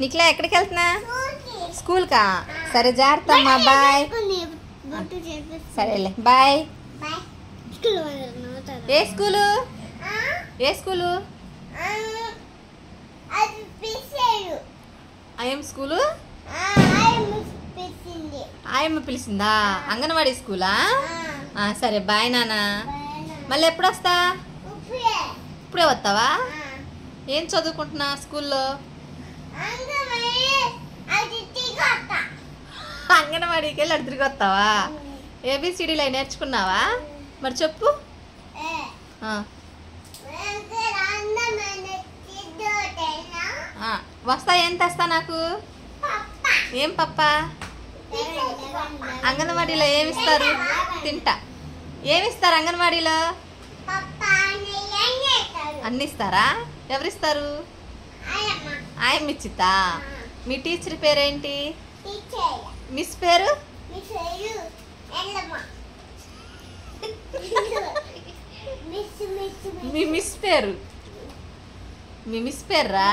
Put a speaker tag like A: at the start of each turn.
A: నిఖిల ఎక్కడికి వెళ్తున్నా? స్కూల్కా? సరే జాగ్రత్త అమ్మా, బాయ్. సరేలే బాయ్. ఏ స్కూలు? ఏ స్కూలు? IM school? ఆయమ్మ పిలిచిందా? అంగన్వాడీ స్కూలా? సరే బాయ్ నాన్న. మళ్ళీ ఎప్పుడు వస్తా? ఇప్పుడే వస్తావా? ఏం చదువుకుంటున్నా స్కూల్లో? అంగన్వాడీకి వెళ్ళి అటు తిరిగి వస్తావా? ఏబిసిడీలు అవి నేర్చుకున్నావా? మరి చెప్పు. వస్తా. ఏం తెస్తా నాకు? ఏం పప్ప? అంగన్వాడీలో ఏమిస్తారు? తింటా. ఏమిస్తారు అంగన్వాడీలో? అన్ని ఇస్తారా? ఎవరిస్తారు? ఆయమ్మ ఇచ్చిద్దా? మీ టీచర్ పేరేంటి? మిస్ పేరు? మీ మిస్ పేరు? మీ మిస్ పేర్రా?